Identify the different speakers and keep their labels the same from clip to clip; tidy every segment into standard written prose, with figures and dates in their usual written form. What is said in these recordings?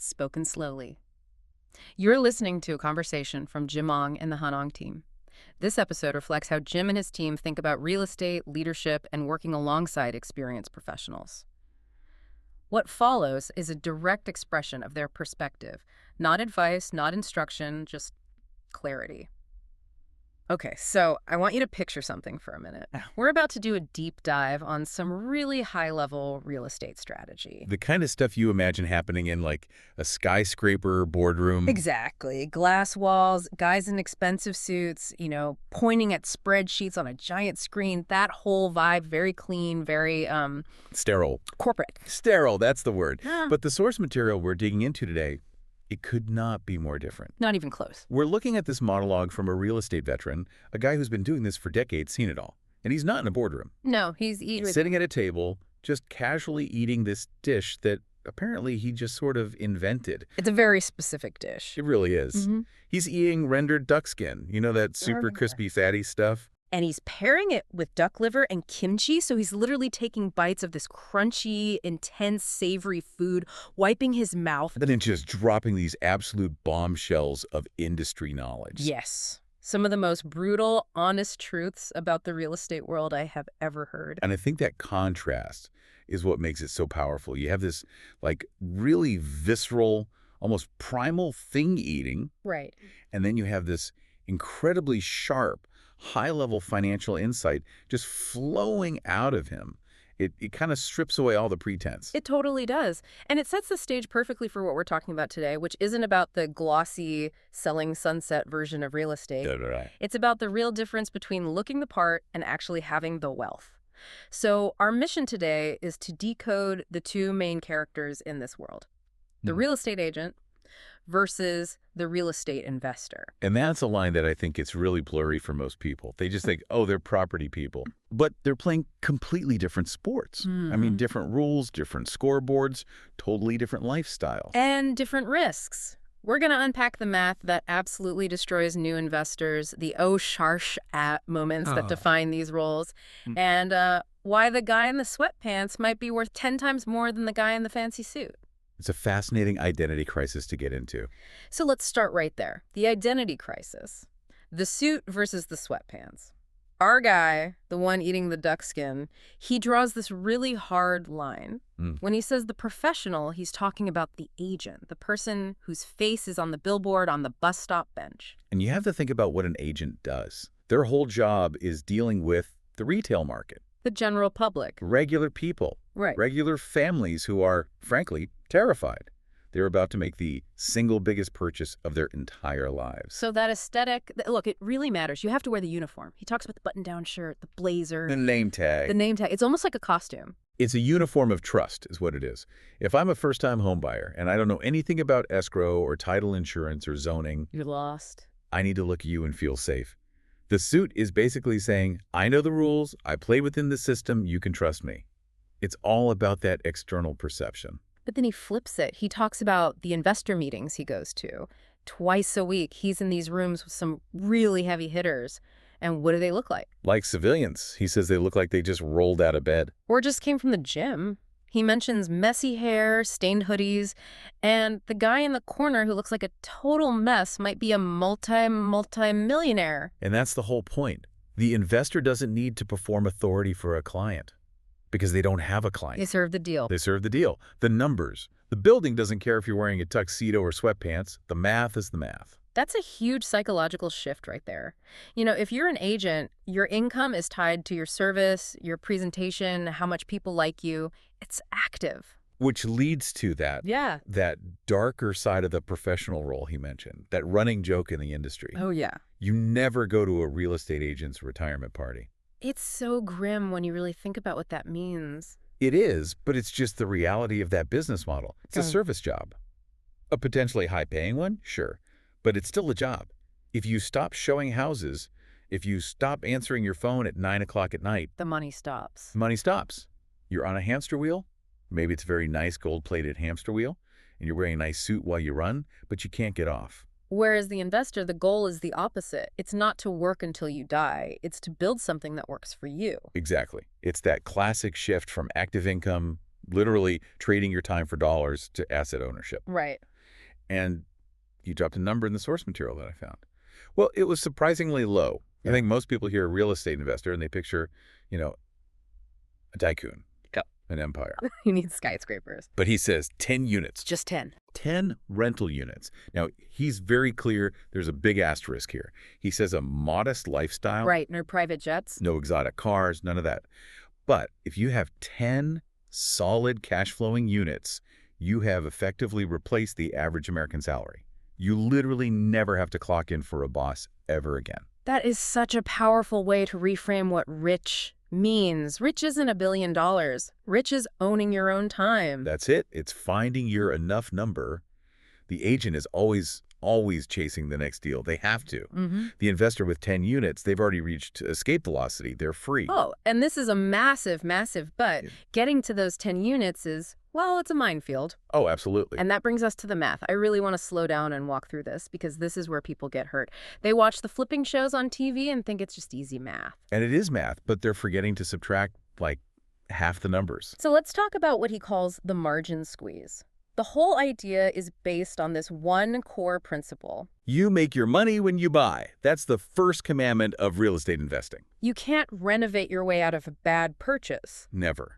Speaker 1: spoken slowly. You're listening to a conversation from Jim Ong and the Hanong team. This episode reflects how Jim and his team think about real estate, leadership, and working alongside experienced professionals. What follows is a direct expression of their perspective, not advice, not instruction, just clarity. Okay, so I want you to picture something for a minute. We're about to do a deep dive on some really high-level real estate strategy.
Speaker 2: The kind of stuff you imagine happening in like a skyscraper boardroom.
Speaker 1: Exactly. Glass walls, guys in expensive suits, pointing at spreadsheets on a giant screen. That whole vibe, very clean, very
Speaker 2: Sterile.
Speaker 1: corporate.
Speaker 2: Sterile, that's the word.
Speaker 1: Yeah.
Speaker 2: But the source material we're digging into today, it could not be more different.
Speaker 1: Not even close.
Speaker 2: We're looking at this monologue from a real estate veteran, a guy who's been doing this for decades, seen it all. And he's not in a boardroom.
Speaker 1: No, he's eating.
Speaker 2: Sitting at a table, just casually eating this dish that apparently he just sort of invented.
Speaker 1: It's a very specific dish.
Speaker 2: It really is.
Speaker 1: Mm-hmm.
Speaker 2: He's eating rendered duck skin. You know that super
Speaker 1: Very
Speaker 2: crispy, fatty stuff?
Speaker 1: And he's pairing it with duck liver and kimchi, so he's literally taking bites of this crunchy, intense, savory food, wiping his mouth.
Speaker 2: And then just dropping these absolute bombshells of industry knowledge.
Speaker 1: Yes. Some of the most brutal, honest truths about the real estate world I have ever heard.
Speaker 2: And I think that contrast is what makes it so powerful. You have this like really visceral, almost primal thing eating,
Speaker 1: Right.
Speaker 2: and then you have this incredibly sharp, high-level financial insight just flowing out of him. It kind of strips away all the pretense.
Speaker 1: It totally does. And it sets the stage perfectly for what we're talking about today, which isn't about the glossy, selling sunset version of real estate.
Speaker 2: Right.
Speaker 1: It's about the real difference between looking the part and actually having the wealth. So our mission today is to decode the two main characters in this world. The real estate agent versus the real estate investor.
Speaker 2: And that's a line that I think it's really blurry for most people. They just think, oh, they're property people. But they're playing completely different sports. I mean, different rules, different scoreboards, totally different lifestyles.
Speaker 1: And different risks. We're going to unpack the math that absolutely destroys new investors, the sharsh moments that define these roles, and why the guy in the sweatpants might be worth 10 times more than the guy in the fancy suit.
Speaker 2: It's a fascinating identity crisis to get into.
Speaker 1: So let's start right there. The identity crisis. The suit versus the sweatpants. Our guy, the one eating the duck skin, he draws this really hard line. When he says the professional, he's talking about the agent, the person whose face is on the billboard on the bus stop bench.
Speaker 2: And you have to think about what an agent does. Their whole job is dealing with the retail market.
Speaker 1: The general public.
Speaker 2: Regular people.
Speaker 1: Right.
Speaker 2: Regular families who are, frankly, terrified. They're about to make the single biggest purchase of their entire lives.
Speaker 1: So that aesthetic, look, it really matters. You have to wear the uniform. He talks about the button-down shirt, the blazer.
Speaker 2: The name tag.
Speaker 1: The name tag. It's almost like a costume.
Speaker 2: It's a uniform of trust is what it is. If I'm a first-time home buyer and I don't know anything about escrow or title insurance or zoning,
Speaker 1: You're lost.
Speaker 2: I need to look at you and feel safe. The suit is basically saying, I know the rules, I play within the system, you can trust me. It's all about that external perception.
Speaker 1: But then he flips it. He talks about the investor meetings he goes to. Twice a week, he's in these rooms with some really heavy hitters. And what do they look like?
Speaker 2: Like civilians. He says they look like they just rolled out of bed.
Speaker 1: Or just came from the gym. He mentions messy hair, stained hoodies, and the guy in the corner who looks like a total mess might be a multi-millionaire.
Speaker 2: And that's the whole point. The investor doesn't need to perform authority for a client because they don't have a client.
Speaker 1: They serve the deal.
Speaker 2: They serve the deal. The numbers. The building doesn't care if you're wearing a tuxedo or sweatpants. The math is the math.
Speaker 1: That's a huge psychological shift right there. If you're an agent, your income is tied to your service, your presentation, how much people like you. It's active.
Speaker 2: Which leads to that darker side of the professional role he mentioned, that running joke in the industry.
Speaker 1: Oh, yeah.
Speaker 2: You never go to a real estate agent's retirement party.
Speaker 1: It's so grim when you really think about what that means.
Speaker 2: It is, but it's just the reality of that business model. It's a service job. A potentially high-paying one, sure, but it's still a job. If you stop showing houses, if you stop answering your phone at 9 o'clock at night,
Speaker 1: The money stops.
Speaker 2: money stops. You're on a hamster wheel. Maybe it's a very nice gold-plated hamster wheel, and you're wearing a nice suit while you run, but you can't get off.
Speaker 1: Whereas the investor, the goal is the opposite. It's not to work until you die. It's to build something that works for you.
Speaker 2: Exactly. It's that classic shift from active income literally trading your time for dollars to asset ownership.
Speaker 1: Right.
Speaker 2: And you dropped a number in the source material that I found. Well, it was surprisingly low. I think most people hear a real estate investor and they picture, you know, a tycoon, an empire.
Speaker 1: You need skyscrapers.
Speaker 2: But he says 10 units.
Speaker 1: Just 10.
Speaker 2: 10 rental units. Now, he's very clear there's a big asterisk here. He says a modest lifestyle.
Speaker 1: Right. No private jets.
Speaker 2: No exotic cars, none of that. But if you have 10 solid cash-flowing units, you have effectively replaced the average American salary. You literally never have to clock in for a boss ever again.
Speaker 1: That is such a powerful way to reframe what rich means. Rich isn't $1 billion. Rich is owning your own time.
Speaker 2: That's it. It's finding your enough number. The agent is always chasing the next deal. They have to. The investor with 10 units, they've already reached escape velocity. They're free.
Speaker 1: Oh, and this is a massive, massive but. Getting to those 10 units is, well, it's a minefield.
Speaker 2: Oh, absolutely.
Speaker 1: And that brings us to the math. I really want to slow down and walk through this because this is where people get hurt. They watch the flipping shows on TV and think it's just easy math.
Speaker 2: And it is math, but they're forgetting to subtract like half the numbers.
Speaker 1: So let's talk about what he calls the margin squeeze. The whole idea is based on this one core principle.
Speaker 2: You make your money when you buy. That's the first commandment of real estate investing.
Speaker 1: You can't renovate your way out of a bad purchase.
Speaker 2: Never.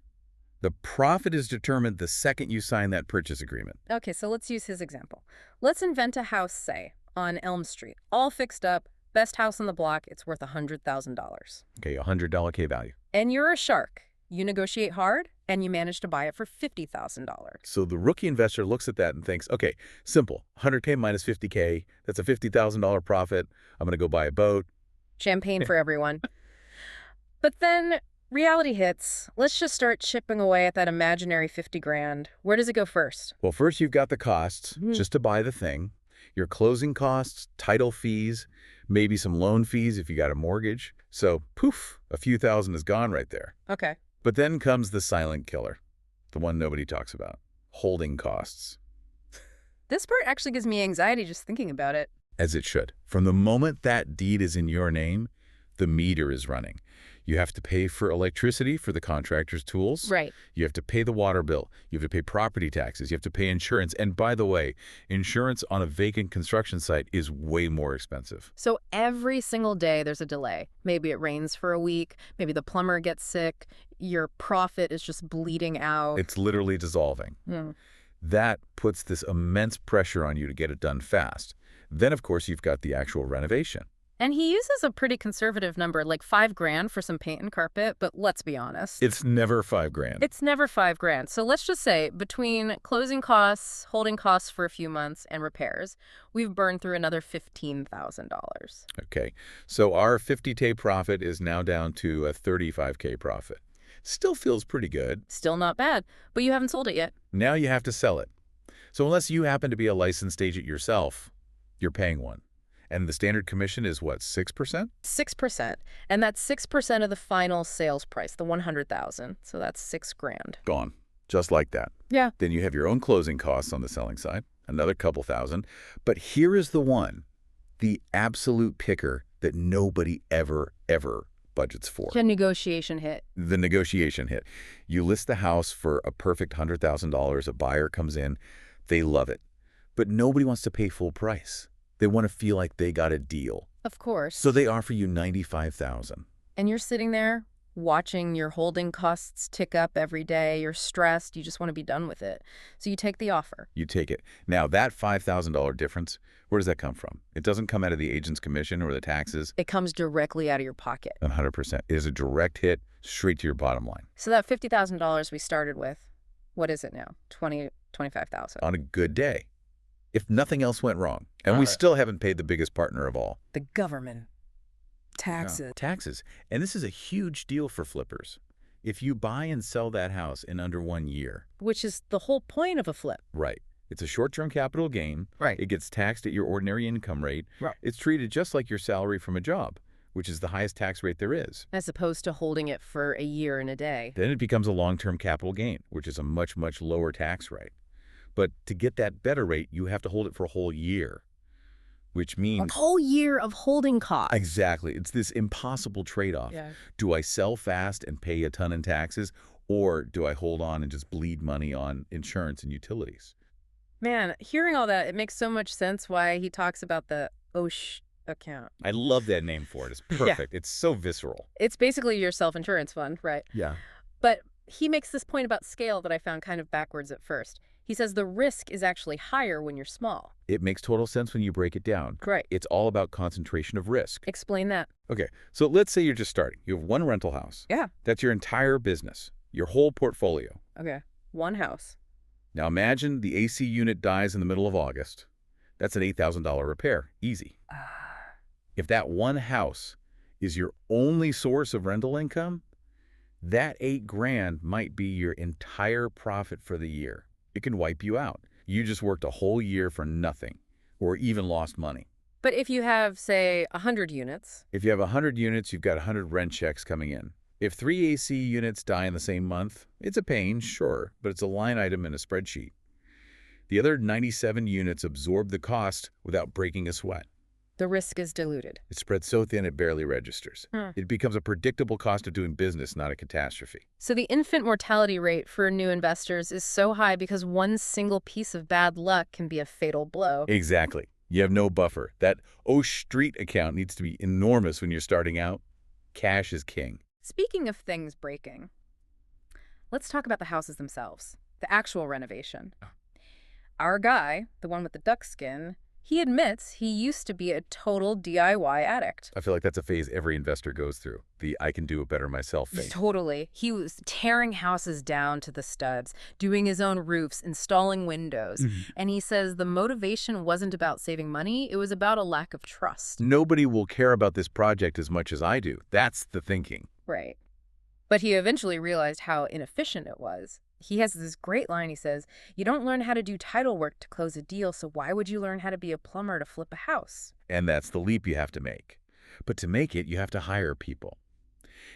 Speaker 2: The profit is determined the second you sign that purchase agreement.
Speaker 1: Okay, so let's use his example. Let's invent a house, say, on Elm Street, all fixed up, best house on the block, it's worth $100,000.
Speaker 2: Okay, $100 K value.
Speaker 1: And you're a shark. You negotiate hard, and you manage to buy it for $50,000.
Speaker 2: So the rookie investor looks at that and thinks, okay, simple, 100K minus 50K, that's a $50,000 profit. I'm going to go buy a boat.
Speaker 1: Champagne for everyone. But then reality hits. Let's just start chipping away at that imaginary 50 grand. Where does it go first?
Speaker 2: Well, first you've got the costs just to buy the thing, your closing costs, title fees, maybe some loan fees if you got a mortgage. So poof, a few thousand is gone right there.
Speaker 1: Okay.
Speaker 2: But then comes the silent killer, the one nobody talks about, holding costs.
Speaker 1: This part actually gives me anxiety just thinking about it.
Speaker 2: As it should. From the moment that deed is in your name, the meter is running. You have to pay for electricity for the contractor's tools.
Speaker 1: Right.
Speaker 2: You have to pay the water bill. You have to pay property taxes. You have to pay insurance. And by the way, insurance on a vacant construction site is way more expensive.
Speaker 1: So every single day there's a delay. Maybe it rains for a week. Maybe the plumber gets sick. Your profit is just bleeding out.
Speaker 2: It's literally dissolving. That puts this immense pressure on you to get it done fast. Then, of course, you've got the actual renovation.
Speaker 1: And he uses a pretty conservative number, like $5 grand for some paint and carpet, but let's be honest.
Speaker 2: It's never $5 grand.
Speaker 1: It's never $5 grand. So let's just say between closing costs, holding costs for a few months, and repairs, we've burned through another $15,000.
Speaker 2: Okay, so our 50K profit is now down to a 35K profit. Still feels pretty good.
Speaker 1: Still not bad, but you haven't sold it yet.
Speaker 2: Now you have to sell it. So unless you happen to be a licensed agent yourself, you're paying one. And the standard commission is what, 6%?
Speaker 1: 6%. And that's 6% of the final sales price, the $100,000. So that's $6 grand.
Speaker 2: Gone. Just like that.
Speaker 1: Yeah.
Speaker 2: Then you have your own closing costs on the selling side, another couple thousand. But here is the one, the absolute picker that nobody ever budgets for.
Speaker 1: The negotiation hit.
Speaker 2: The negotiation hit. You list the house for a perfect $100,000. A buyer comes in. They love it. But nobody wants to pay full price. They want to feel like they got a deal.
Speaker 1: Of course.
Speaker 2: So they offer you $95,000.
Speaker 1: And you're sitting there watching your holding costs tick up every day. You're stressed. You just want to be done with it. So you take the offer.
Speaker 2: You take it. Now, that $5,000 difference, where does that come from? It doesn't come out of the agent's commission or the taxes.
Speaker 1: It comes directly out of your pocket.
Speaker 2: 100%. It is a direct hit straight to your bottom line.
Speaker 1: So that $50,000 we started with, what is it now? $25,000.
Speaker 2: On a good day. If nothing else went wrong. And we still haven't paid the biggest partner of all.
Speaker 1: The government. Taxes.
Speaker 2: No, taxes. And this is a huge deal for flippers. If you buy and sell that house in under 1 year.
Speaker 1: Which is the whole point of a flip.
Speaker 2: Right. It's a short-term capital gain.
Speaker 1: Right.
Speaker 2: It gets taxed at your ordinary income rate.
Speaker 1: Right.
Speaker 2: It's treated just like your salary from a job, which is the highest tax rate there is.
Speaker 1: As opposed to holding it for a year and a day.
Speaker 2: Then it becomes a long-term capital gain, which is a much, much lower tax rate. But to get that better rate, you have to hold it for a whole year, which means...
Speaker 1: A whole year of holding costs.
Speaker 2: Exactly. It's this impossible trade-off.
Speaker 1: Yeah.
Speaker 2: Do I sell fast and pay a ton in taxes, Or do I hold on and just bleed money on insurance and utilities?
Speaker 1: Man, hearing all that, it makes so much sense why he talks about the OSH account.
Speaker 2: I love that name for it. It's
Speaker 1: Yeah.
Speaker 2: perfect. It's so visceral.
Speaker 1: It's basically your self-insurance fund, right?
Speaker 2: Yeah.
Speaker 1: But he makes this point about scale that I found kind of backwards at first. He says the risk is actually higher when you're small.
Speaker 2: It makes total sense when you break it down.
Speaker 1: Right.
Speaker 2: It's all about concentration of risk.
Speaker 1: Explain that.
Speaker 2: Okay, so let's say you're just starting. You have one rental house.
Speaker 1: Yeah.
Speaker 2: That's your entire business, your whole portfolio.
Speaker 1: Okay. One house.
Speaker 2: Now imagine the AC unit dies in the middle of August. That's an $8,000 repair. Easy. If that one house is your only source of rental income, that $8,000 might be your entire profit for the year. It can wipe you out. You just worked a whole year for nothing, or even lost money.
Speaker 1: But if you have, say, 100 units.
Speaker 2: If you have 100 units, you've got 100 rent checks coming in. If 3 AC units die in the same month, it's a pain, sure, but it's a line item in a spreadsheet. The other 97 units absorb the cost without breaking a sweat.
Speaker 1: The risk is diluted.
Speaker 2: It's spread so thin it barely registers. It becomes a predictable cost of doing business, not a catastrophe.
Speaker 1: So the infant mortality rate for new investors is so high because one single piece of bad luck can be a fatal blow.
Speaker 2: Exactly. You have no buffer. That Street account needs to be enormous when you're starting out. Cash is king.
Speaker 1: Speaking of things breaking, let's talk about the houses themselves, the actual renovation. Our guy, the one with the duck skin, he admits he used to be a total DIY addict.
Speaker 2: I feel like that's a phase every investor goes through, the I can do it better myself phase.
Speaker 1: Totally. He was tearing houses down to the studs, doing his own roofs, installing windows. And he says the motivation wasn't about saving money, it was about a lack of trust.
Speaker 2: Nobody will care about this project as much as I do. That's the thinking.
Speaker 1: Right. But he eventually realized how inefficient it was. He has this great line. He says, you don't learn how to do title work to close a deal, so why would you learn how to be a plumber to flip a house?
Speaker 2: And that's the leap you have to make. But to make it, you have to hire people.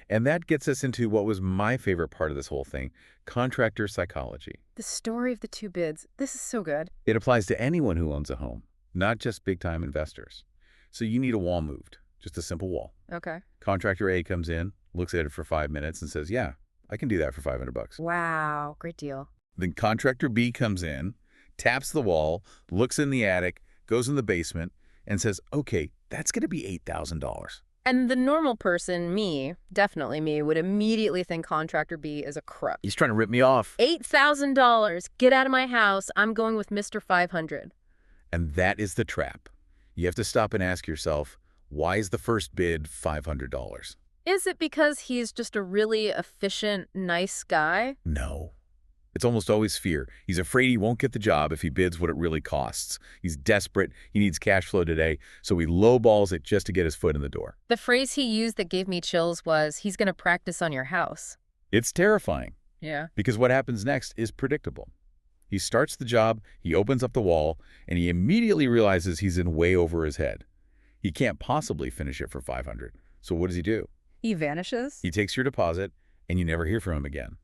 Speaker 2: And that gets us into what was my favorite part of this whole thing, contractor psychology.
Speaker 1: The story of the two bids. This is so good.
Speaker 2: It applies to anyone who owns a home, not just big-time investors. So you need a wall moved, just a simple wall.
Speaker 1: Okay.
Speaker 2: Contractor A comes in, looks at it for 5 minutes and says, yeah, I can do that for $500.
Speaker 1: Wow. Great deal.
Speaker 2: Then contractor B comes in, taps the wall, looks in the attic, goes in the basement, and says, okay, that's going to be $8,000.
Speaker 1: And the normal person, me, definitely me, would immediately think contractor B is a crook.
Speaker 2: He's trying to rip me off.
Speaker 1: $8,000. Get out of my house. I'm going with Mr. 500.
Speaker 2: And that is the trap. You have to stop and ask yourself, why is the first bid $500?
Speaker 1: Is it because he's just a really efficient, nice guy?
Speaker 2: No. It's almost always fear. He's afraid he won't get the job if he bids what it really costs. He's desperate. He needs cash flow today, so he lowballs it just to get his foot in the door.
Speaker 1: The phrase he used that gave me chills was, he's going to practice on your house.
Speaker 2: It's terrifying.
Speaker 1: Yeah.
Speaker 2: Because what happens next is predictable. He starts the job, he opens up the wall, and he immediately realizes he's in way over his head. He can't possibly finish it for $500. So what does he do?
Speaker 1: He vanishes?
Speaker 2: He takes your deposit, and you never hear from him again.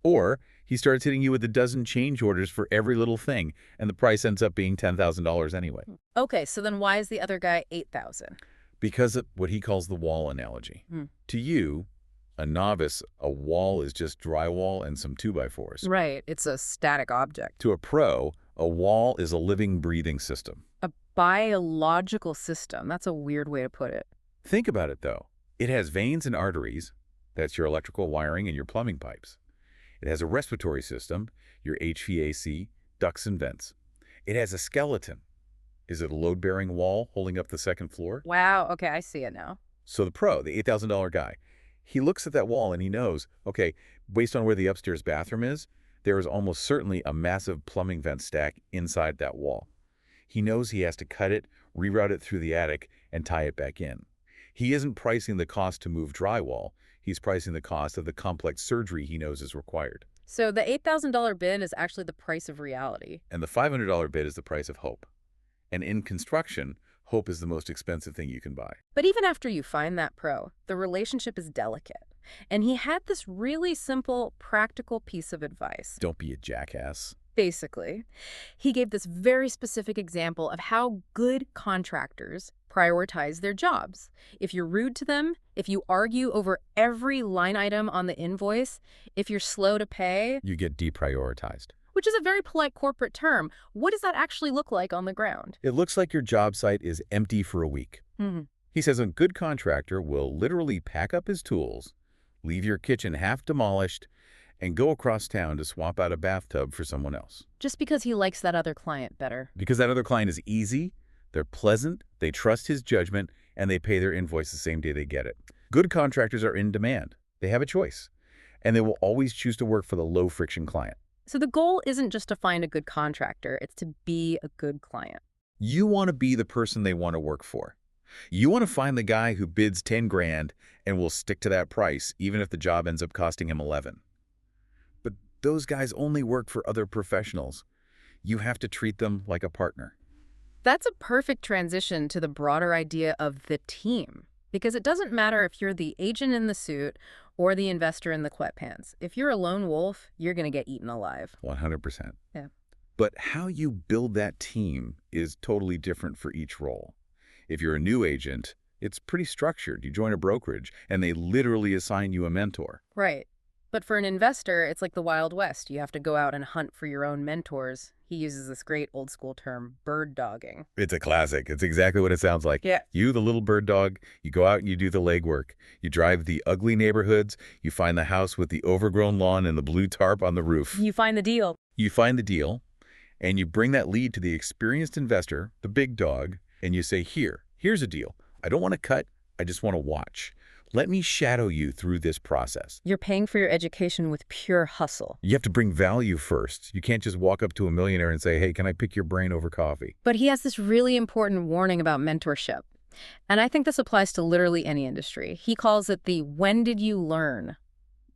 Speaker 2: Or he starts hitting you with a dozen change orders for every little thing, and the price ends up being $10,000 anyway.
Speaker 1: Okay, so then why is the other guy $8,000?
Speaker 2: Because of what he calls the wall analogy. To you, a novice, a wall is just drywall and some 2x4s.
Speaker 1: Right, it's a static object.
Speaker 2: To a pro, a wall is a living, breathing system.
Speaker 1: A biological system. That's a weird way to put it.
Speaker 2: Think about it, though. It has veins and arteries. That's your electrical wiring and your plumbing pipes. It has a respiratory system, your HVAC, ducts and vents. It has a skeleton. Is it a load-bearing wall holding up the second floor?
Speaker 1: Wow, okay, I see it now.
Speaker 2: So the pro, the $8,000 guy, he looks at that wall and he knows, okay, based on where the upstairs bathroom is, there is almost certainly a massive plumbing vent stack inside that wall. He knows he has to cut it, reroute it through the attic, and tie it back in. He isn't pricing the cost to move drywall. He's pricing the cost of the complex surgery he knows is required.
Speaker 1: So the $8,000 bid is actually the price of reality.
Speaker 2: And the $500 bid is the price of hope. And in construction, hope is the most expensive thing you can buy.
Speaker 1: But even after you find that pro, the relationship is delicate. And he had this really simple, practical piece of advice.
Speaker 2: Don't be a jackass.
Speaker 1: Basically, he gave this very specific example of how good contractors prioritize their jobs. If you're rude to them, if you argue over every line item on the invoice, if you're slow to pay,
Speaker 2: You get deprioritized.
Speaker 1: which is a very polite corporate term, what does that actually look like on the ground?
Speaker 2: It looks like your job site is empty for a week.
Speaker 1: Hmm.
Speaker 2: He says a good contractor will literally pack up his tools, leave your kitchen half demolished, and go across town to swap out a bathtub for someone else.
Speaker 1: Just because he likes that other client better.
Speaker 2: Because that other client is easy, they're pleasant, they trust his judgment, and they pay their invoice the same day they get it. Good contractors are in demand. They have a choice, and they will always choose to work for the low-friction client.
Speaker 1: So the goal isn't just to find a good contractor, it's to be a good client.
Speaker 2: You want to be the person they want to work for. You want to find the guy who bids 10 grand and will stick to that price, even if the job ends up costing him 11. But those guys only work for other professionals. You have to treat them like a partner.
Speaker 1: That's a perfect transition to the broader idea of the team. Because it doesn't matter if you're the agent in the suit or the investor in the sweatpants. If you're a lone wolf, you're going to get eaten alive.
Speaker 2: 100%.
Speaker 1: Yeah.
Speaker 2: But how you build that team is totally different for each role. If you're a new agent, it's pretty structured. You join a brokerage, and they literally assign you a mentor.
Speaker 1: Right. But for an investor, it's like the Wild West. You have to go out and hunt for your own mentors. He uses this great old school term, bird dogging.
Speaker 2: It's a classic. It's exactly what it sounds like.
Speaker 1: Yeah.
Speaker 2: You, the little bird dog, you go out and you do the legwork. You drive the ugly neighborhoods. You find the house with the overgrown lawn and the blue tarp on the roof.
Speaker 1: You find the deal.
Speaker 2: You find the deal, and you bring that lead to the experienced investor, the big dog, and you say, here's a deal. I don't want to cut. I just want to watch. Let me shadow you through this process.
Speaker 1: You're paying for your education with pure hustle.
Speaker 2: You have to bring value first. You can't just walk up to a millionaire and say, hey, can I pick your brain over coffee?
Speaker 1: But he has this really important warning about mentorship. And I think this applies to literally any industry. He calls it the when did you learn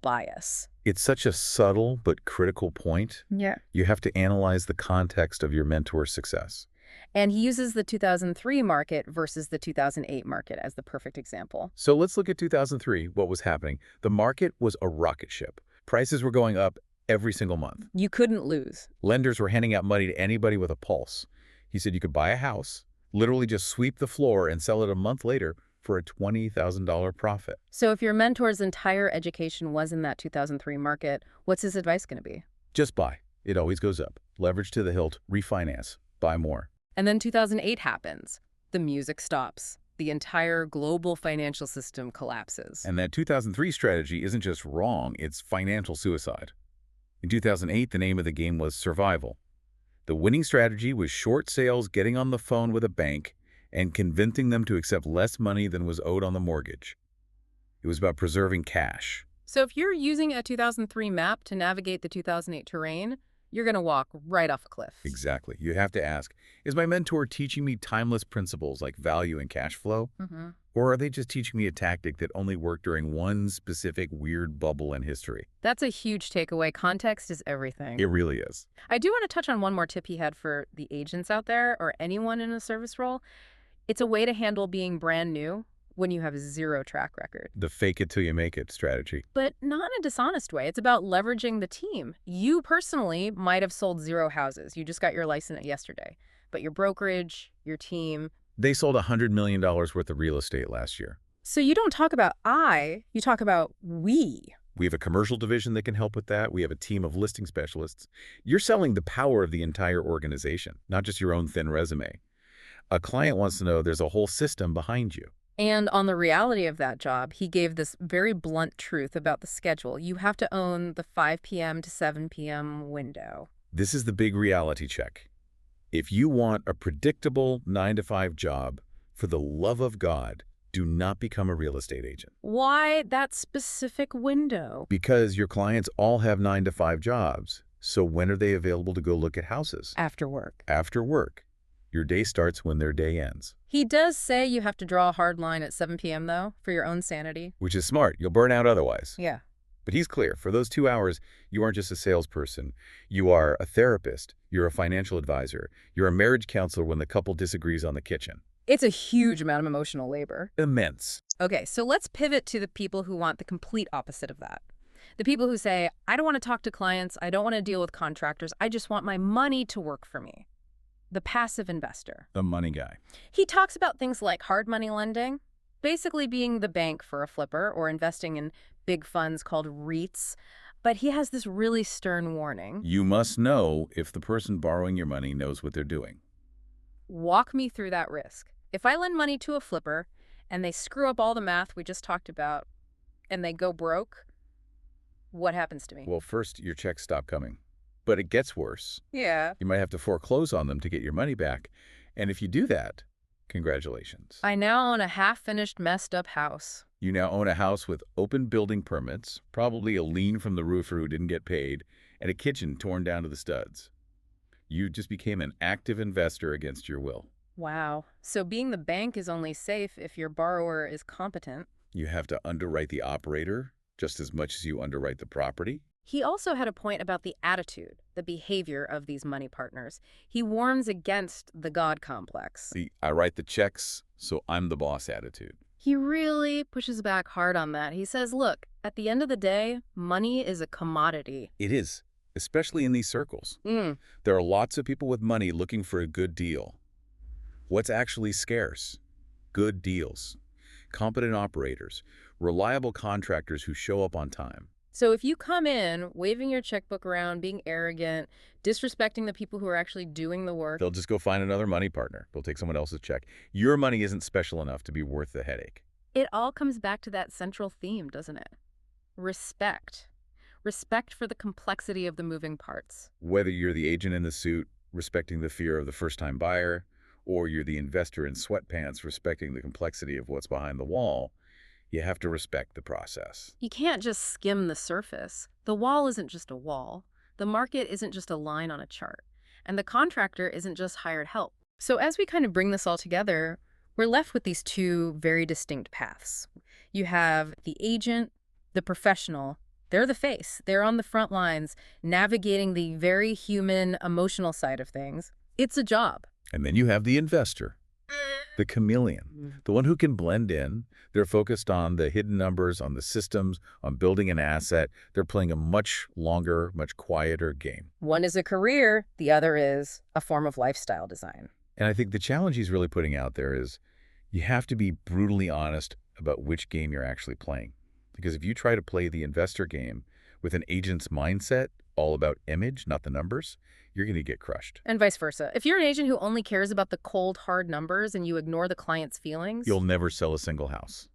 Speaker 1: bias.
Speaker 2: It's such a subtle but critical point.
Speaker 1: Yeah.
Speaker 2: You have to analyze the context of your mentor's success.
Speaker 1: And he uses the 2003 market versus the 2008 market as the perfect example.
Speaker 2: So let's look at 2003, what was happening. The market was a rocket ship. Prices were going up every single month.
Speaker 1: You couldn't lose.
Speaker 2: Lenders were handing out money to anybody with a pulse. He said you could buy a house, literally just sweep the floor and sell it a month later for a $20,000 profit.
Speaker 1: So if your mentor's entire education was in that 2003 market, what's his advice going to be?
Speaker 2: Just buy. It always goes up. Leverage to the hilt, refinance, buy more.
Speaker 1: And then 2008 happens. The music stops. The entire global financial system collapses.
Speaker 2: And that 2003 strategy isn't just wrong, it's financial suicide. In 2008, the name of the game was survival. The winning strategy was short sales, getting on the phone with a bank, and convincing them to accept less money than was owed on the mortgage. It was about preserving cash.
Speaker 1: So if you're using a 2003 map to navigate the 2008 terrain, you're going to walk right off a cliff.
Speaker 2: Exactly. You have to ask, is my mentor teaching me timeless principles like value and cash flow? Or are they just teaching me a tactic that only worked during one specific weird bubble in history?
Speaker 1: That's a huge takeaway. Context is everything.
Speaker 2: It really is.
Speaker 1: I do want to touch on one more tip he had for the agents out there or anyone in a service role. It's a way to handle being brand new when you have zero track record.
Speaker 2: The fake it till you make it strategy.
Speaker 1: But not in a dishonest way. It's about leveraging the team. You personally might have sold 0 houses. You just got your license yesterday. But your brokerage, your team.
Speaker 2: They sold $100 million worth of real estate last year.
Speaker 1: So you don't talk about you talk about we.
Speaker 2: We have a commercial division that can help with that. We have a team of listing specialists. You're selling the power of the entire organization, not just your own thin resume. A client wants to know there's a whole system behind you.
Speaker 1: And on the reality of that job, he gave this very blunt truth about the schedule. You have to own the 5 p.m. to 7 p.m. window.
Speaker 2: This is the big reality check. If you want a predictable 9-to-5 job, for the love of God, do not become a real estate agent.
Speaker 1: Why that specific window?
Speaker 2: Because your clients all have 9-to-5 jobs. So when are they available to go look at houses?
Speaker 1: After work.
Speaker 2: After work. Your day starts when their day ends.
Speaker 1: He does say you have to draw a hard line at 7 p.m., though, for your own sanity.
Speaker 2: Which is smart. You'll burn out otherwise.
Speaker 1: Yeah.
Speaker 2: But he's clear. For those 2 hours, you aren't just a salesperson. You are a therapist. You're a financial advisor. You're a marriage counselor when the couple disagrees on the kitchen.
Speaker 1: It's a huge amount of emotional labor.
Speaker 2: Immense.
Speaker 1: Okay, so let's pivot to the people who want the complete opposite of that. The people who say, I don't want to talk to clients. I don't want to deal with contractors. I just want my money to work for me. the passive investor.
Speaker 2: The money guy.
Speaker 1: He talks about things like hard money lending, basically being the bank for a flipper, or investing in big funds called REITs. But he has this really stern warning.
Speaker 2: You must know if the person borrowing your money knows what they're doing.
Speaker 1: Walk me through that risk. If I lend money to a flipper and they screw up all the math we just talked about and they go broke, what happens to me?
Speaker 2: Well, first, your checks stop coming. But it gets worse.
Speaker 1: Yeah.
Speaker 2: You might have to foreclose on them to get your money back. And if you do that, congratulations.
Speaker 1: I now own a half-finished, messed-up house.
Speaker 2: You now own a house with open building permits, probably a lien from the roofer who didn't get paid, and a kitchen torn down to the studs. You just became an active investor against your will.
Speaker 1: Wow. So being the bank is only safe if your borrower is competent.
Speaker 2: You have to underwrite the operator just as much as you underwrite the property.
Speaker 1: He also had a point about the attitude, the behavior of these money partners. He warns against the God complex.
Speaker 2: The I write the checks, so I'm the boss attitude.
Speaker 1: He really pushes back hard on that. He says, look, at the end of the day, money is a commodity.
Speaker 2: It is, especially in these circles. There are lots of people with money looking for a good deal. What's actually scarce? Good deals. Competent operators. Reliable contractors who show up on time.
Speaker 1: So if you come in waving your checkbook around, being arrogant, disrespecting the people who are actually doing the work,
Speaker 2: They'll just go find another money partner. They'll take someone else's check. Your money isn't special enough to be worth the headache.
Speaker 1: it all comes back to that central theme, doesn't it? Respect. Respect for the complexity of the moving parts.
Speaker 2: Whether you're the agent in the suit, respecting the fear of the first-time buyer, or you're the investor in sweatpants, respecting the complexity of what's behind the wall, you have to respect the process.
Speaker 1: You can't just skim the surface. The wall isn't just a wall. The market isn't just a line on a chart. And the contractor isn't just hired help. So as we kind of bring this all together, we're left with these two very distinct paths. You have the agent, the professional. They're the face. They're on the front lines, navigating the very human, emotional side of things. It's a job.
Speaker 2: And then you have the investor, the chameleon, the one who can blend in. They're focused on the hidden numbers, on the systems, on building an asset. They're playing a much longer, much quieter game.
Speaker 1: One is a career, the other is a form of lifestyle design.
Speaker 2: And I think the challenge he's really putting out there is you have to be brutally honest about which game you're actually playing. Because if you try to play the investor game with an agent's mindset, all about image, not the numbers, you're going to get crushed.
Speaker 1: And vice versa. If you're an agent who only cares about the cold, hard numbers and you ignore the client's feelings,
Speaker 2: You'll never sell a single house.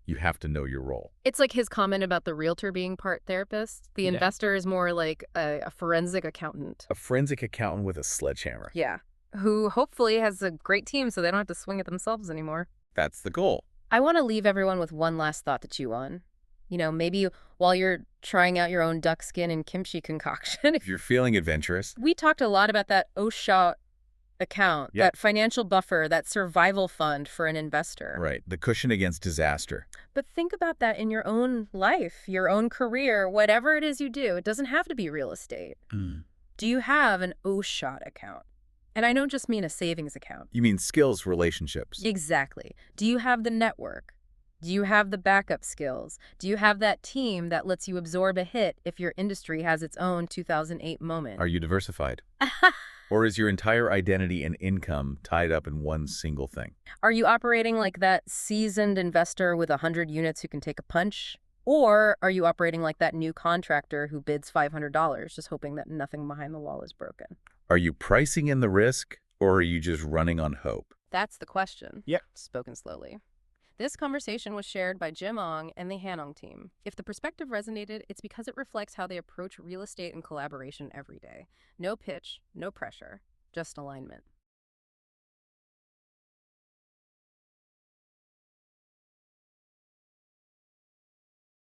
Speaker 2: You have to know your role.
Speaker 1: it's like his comment about the realtor being part therapist. The
Speaker 2: Yeah.
Speaker 1: investor is more like a forensic accountant.
Speaker 2: A forensic accountant with a sledgehammer.
Speaker 1: Yeah. Who hopefully has a great team so they don't have to swing it themselves anymore.
Speaker 2: That's the goal.
Speaker 1: I want to leave everyone with one last thought to chew on. You know, maybe while you're trying out your own duck skin and kimchi concoction.
Speaker 2: If you're feeling adventurous,
Speaker 1: We talked a lot about that OSHA account,
Speaker 2: Yeah.
Speaker 1: that financial buffer, that survival fund for an investor.
Speaker 2: right, the cushion against disaster.
Speaker 1: But think about that in your own life, your own career, whatever it is you do. It doesn't have to be real estate. Do you have an OSHA account? And I don't just mean a savings account.
Speaker 2: You mean skills, relationships.
Speaker 1: Exactly. Do you have the network? Do you have the backup skills? Do you have that team that lets you absorb a hit if your industry has its own 2008 moment?
Speaker 2: Are you diversified? Or is your entire identity and income tied up in one single thing?
Speaker 1: Are you operating like that seasoned investor with 100 units who can take a punch? Or are you operating like that new contractor who bids $500 just hoping that nothing behind the wall is broken?
Speaker 2: Are you pricing in the risk, or are you just running on hope?
Speaker 1: That's the question.
Speaker 2: Yep.
Speaker 1: Spoken slowly. This conversation was shared by Jim Ong and the Hanong team. If the perspective resonated, it's because it reflects how they approach real estate and collaboration every day. No pitch, no pressure, just alignment.